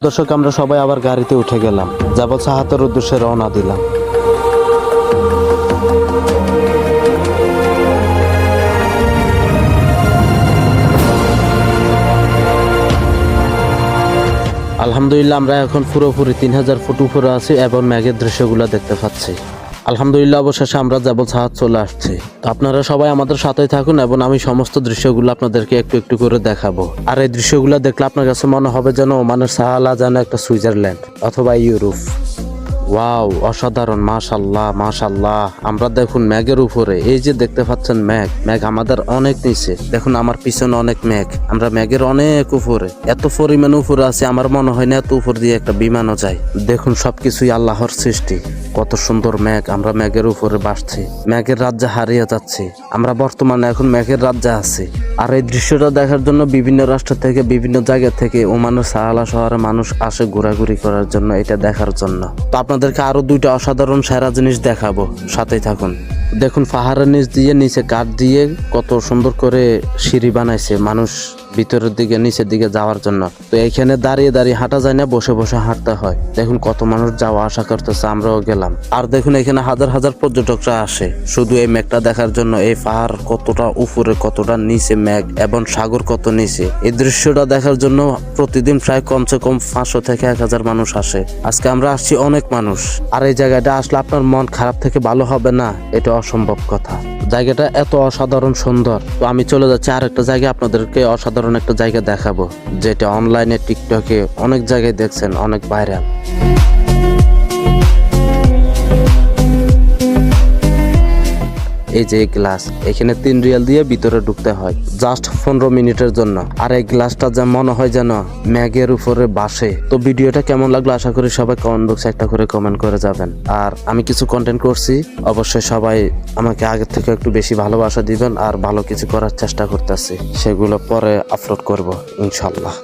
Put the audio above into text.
দর্শক, আমরা সবাই আবার গাড়িতে উঠে গেলাম, জাবল সাহাতের উদ্দেশ্যে রওনা দিলাম। আলহামদুলিল্লাহ, আমরা এখন পুরোপুরি 3000 ফুট উপরে আছি এবং ম্যাগের দৃশ্যগুলো দেখতে পাচ্ছি। আলহামদুলিল্লাহ, অবশেষে আমরা জাবল সাহাত চলে আসছি। তো আপনারা সবাই আমাদের সাথেই থাকুন এবং আমি সমস্ত দৃশ্যগুলো আপনাদেরকে একটু একটু করে দেখাবো। আর এই দৃশ্যগুলো দেখলে আপনার কাছে মনে হবে যেন ওমানের সাহালা যেন একটা সুইজারল্যান্ড অথবা ইউরোপ। ওয়াও, অসাধারণ! মাশাল্লাহ মাশাল্লাহ। আমরা দেখুন ম্যাগের উপরে, এই যে দেখতে পাচ্ছেন ম্যাগ আমাদের অনেক নিচে। দেখুন আমার পিছনে অনেক ম্যাগ, আমরা ম্যাগের অনেক উপরে, এত পরিমাণ উপরে আছে আমার মনে হয় না এত উপর দিয়ে একটা বিমানও যায়। দেখুন সবকিছুই আল্লাহর সৃষ্টি, কত সুন্দর ম্যাগ। আমরা ম্যাগের উপরে বাসছি, ম্যাগের রাজ্যে হারিয়ে যাচ্ছি। আমরা বর্তমানে এখন ম্যাগের রাজ্যে আছি। আর এই দৃশ্যটা দেখার জন্য বিভিন্ন রাষ্ট্র থেকে, বিভিন্ন জায়গা থেকে ওমানের সাহালা শহরে মানুষ আসে ঘোরাঘুরি করার জন্য, এটা দেখার জন্য। তো আপনাদেরকে আরো দুইটা অসাধারণ সেরা জিনিস দেখাবো, সাথেই থাকুন। দেখুন পাহাড়ের নিচ দিয়ে, নিচে কাঠ দিয়ে কত সুন্দর করে সিঁড়ি বানাইছে মানুষ ভিতরের দিকে নিচের দিকে যাওয়ার জন্য। তো এইখানে দাঁড়িয়ে দাঁড়িয়ে হাঁটা যায় না, বসে বসে হাঁটতে হয়। দেখুন কত মানুষ যাওয়া আসা করতেছে, আমরাও গেলাম। আর দেখুন এখানে হাজার হাজার পর্যটকরা আসে শুধু এই ম্যাগটা দেখার জন্য। এই পাহাড় কতটা উপরে, কতটা নিচে ম্যাগ, এবং সাগর কত নিচে। এই দৃশ্যটা দেখার জন্য প্রতিদিন প্রায় কমসে কম 500 থেকে 1000 মানুষ আসে। আজকে আমরা আসছি অনেক মানুষ। আর এই জায়গাটা আসলে আপনার মন খারাপ থেকে ভালো হবে না, এটা অসম্ভব কথা। জায়গাটা এত অসাধারণ সুন্দর। তো আমি চলে যাচ্ছি আরেকটা জায়গায়, আপনাদেরকে অসাধারণ একটা জায়গা দেখাবো, যেটা অনলাইনে টিকটকে অনেক জায়গায় দেখছেন, অনেক ভাইরাল। এই যে গ্লাস, এখানে 3 রিয়াল দিয়ে ভিতরে ঢুকতে হয় জাস্ট 15 মিনিটের জন্য। আর এই গ্লাসটা যা মনে হয় যেন ম্যাগের উপরে বাসে। তো ভিডিওটা কেমন লাগলো আশা করি সবাই কমেন্ট বক্সে একটা করে কমেন্ট করে যাবেন। আর আমি কিছু কন্টেন্ট করছি, অবশ্যই সবাই আমাকে আগের থেকে একটু বেশি ভালোবাসা দিবেন। আর ভালো কিছু করার চেষ্টা করতেছি, সেগুলো পরে আপলোড করব ইনশাল্লাহ।